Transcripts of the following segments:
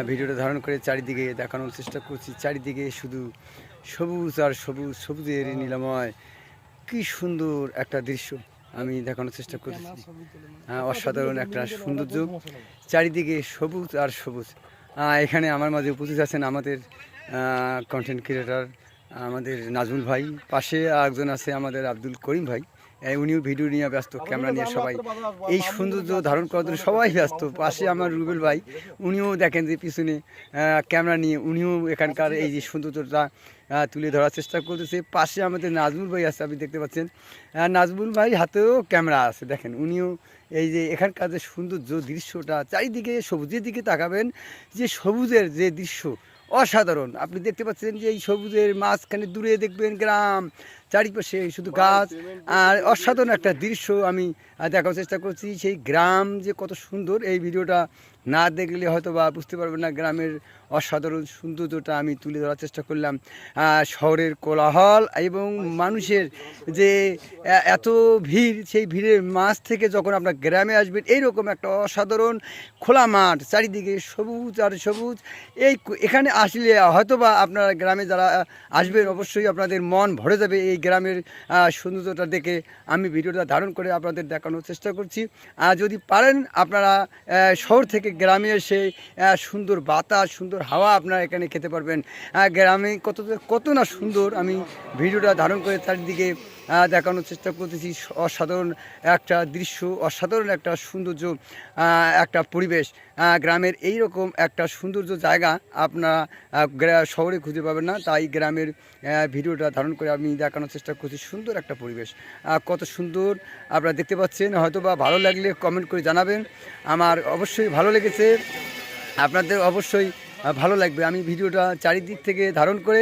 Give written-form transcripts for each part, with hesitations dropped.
ভিডিওটা ধারণ করে চারিদিকে দেখানোর চেষ্টা করছি। চারিদিকে শুধু সবুজ আর সবুজ, সবুজের নীলাময়, কি সুন্দর একটা দৃশ্য আমি দেখানোর চেষ্টা করছি। অসাধারণ একটা সৌন্দর্য, চারিদিকে সবুজ আর সবুজ। এখানে আমার মাঝে উপস্থিত আছেন আমাদের কন্টেন্ট ক্রিয়েটার আমাদের নাজমুল ভাই, পাশে একজন আছে আমাদের আব্দুল করিম ভাই। উনিও ভিডিও নিয়ে ব্যস্ত, ক্যামেরা নিয়ে সবাই এই সৌন্দর্য ধারণ করার জন্য সবাই ব্যস্ত। পাশে আমার রুবেল ভাই, উনিও দেখেন যে পিছনে ক্যামেরা নিয়ে উনিও এখানকার এই যে সৌন্দর্যটা তুলে ধরার চেষ্টা করতেছে। পাশে আমাদের নাজমুল ভাই আছে, আপনি দেখতে পাচ্ছেন নাজমুল ভাই হাতেও ক্যামেরা আছে। দেখেন উনিও এই যে এখানকার যে সৌন্দর্য দৃশ্যটা, চারিদিকে সবুজের দিকে তাকাবেন, যে সবুজের যে দৃশ্য অসাধারণ। আপনি দেখতে পাচ্ছেন যে এই সবুজের মাঝখানে দূরে দেখবেন গ্রাম, চারিপাশে শুধু গাছ, আর অসাধারণ একটা দৃশ্য আমি দেখার চেষ্টা করছি। সেই গ্রাম যে কত সুন্দর, এই ভিডিওটা না দেখলে হয়তো বা বুঝতে পারবেন না গ্রামের অসাধারণ সৌন্দর্যটা আমি তুলে ধরার চেষ্টা করলাম। শহরের কোলাহল এবং মানুষের যে এত ভিড়, সেই ভিড়ের মাঝ থেকে যখন আপনার গ্রামে আসবেন, এইরকম একটা অসাধারণ খোলা মাঠ, চারিদিকে সবুজ আর সবুজ। এখানে আসলে হয়তো বা আপনারা গ্রামে যারা আসবেন অবশ্যই আপনাদের মন ভরে যাবে এই গ্রামের সৌন্দর্যটা দেখে। আমি ভিডিওটা ধারণ করে আপনাদের দেখানোর চেষ্টা করছি। যদি পারেন আপনারা শহর থেকে গ্রামে এসে সুন্দর বাতাস, সুন্দর হাওয়া আপনারা এখানে খেতে পারবেন। গ্রামে কত না সুন্দর আমি ভিডিওটা ধারণ করে চারিদিকে দেখানোর চেষ্টা করতেছি। অসাধারণ একটা দৃশ্য, অসাধারণ একটা সৌন্দর্য, একটা পরিবেশ। গ্রামের এই রকম একটা সৌন্দর্য জায়গা আপনারা শহরে খুঁজে পাবেন না। তাই গ্রামের ভিডিওটা ধারণ করে আমি দেখানোর চেষ্টা করছি। সুন্দর একটা পরিবেশ, কত সুন্দর আপনারা দেখতে পাচ্ছেন। হয়তো বা ভালো লাগলে কমেন্ট করে জানাবেন। আমার অবশ্যই ভালো লেগেছে, আপনাদের অবশ্যই ভালো লাগবে। আমি ভিডিওটা চারিদিক থেকে ধারণ করে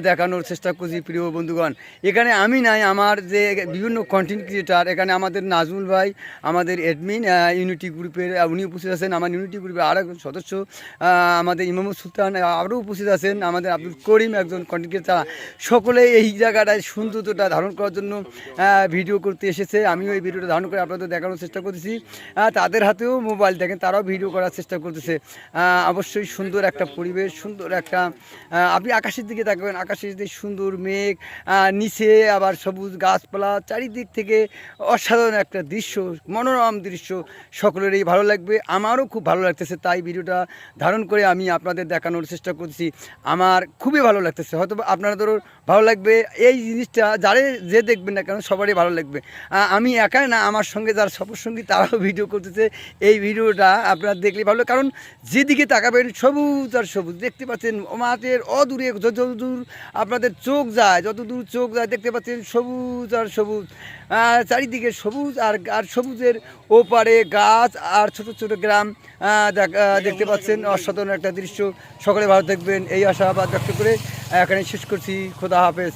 দেখানোর চেষ্টা করছি। প্রিয় বন্ধুগণ, এখানে আমি নাই, আমার যে বিভিন্ন কন্টেন্ট ক্রিয়েটার, এখানে আমাদের নাজমুল ভাই, আমাদের অ্যাডমিন ইউনিটি গ্রুপের, উনি উপস্থিত আছেন। আমার ইউনিটি গ্রুপের আর একজন সদস্য আমাদের ইমামুল সুলতান আরও উপস্থিত আছেন। আমাদের আব্দুল করিম একজন কন্টেন্ট ক্রিয়েটার। সকলে এই জায়গাটায় সৌন্দর্যটা ধারণ করার জন্য ভিডিও করতে এসেছে। আমিও এই ভিডিওটা ধারণ করে আপনাদের দেখানোর চেষ্টা করতেছি। তাদের হাতেও মোবাইল, দেখেন তারাও ভিডিও করার চেষ্টা করতেছে। অবশ্যই সুন্দর একটা পরিবেশ, সুন্দর একটা, আপনি আকাশের দিকে তাকাবেন, আকাশের দিকে সুন্দর মেঘ, নিচে আবার সবুজ গাছপালা, চারিদিক থেকে অসাধারণ একটা দৃশ্য, মনোরম দৃশ্য। সকলেরই ভালো লাগবে, আমারও খুব ভালো লাগতেছে। তাই ভিডিওটা ধারণ করে আমি আপনাদের দেখানোর চেষ্টা করছি। আমার খুবই ভালো লাগতেছে, হয়তো আপনাদেরও ভালো লাগবে। এই জিনিসটা যে দেখবেন না কেন সবারই ভালো লাগবে। আমি একাই না, আমার সঙ্গে যারা সফরসঙ্গী তারাও ভিডিও করতেছে। এই ভিডিওটা আপনারা দেখলে ভালো, কারণ যেদিকে তাকাবেন সবুজ আর সবুজ। দেখতে পাচ্ছেন মাঠের অদূরে যতদূর আপনাদের চোখ যায়, যতদূর চোখ যায় দেখতে পাচ্ছেন সবুজ আর সবুজ, চারিদিকে সবুজ আর সবুজের ওপারে গাছ আর ছোট ছোট গ্রাম দেখতে পাচ্ছেন। অসাধারণ একটা দৃশ্য। সকলে ভালো থাকবেন এই আশাবাদ ব্যক্ত করে এখানে শেষ করছি। খোদা হাফেজ।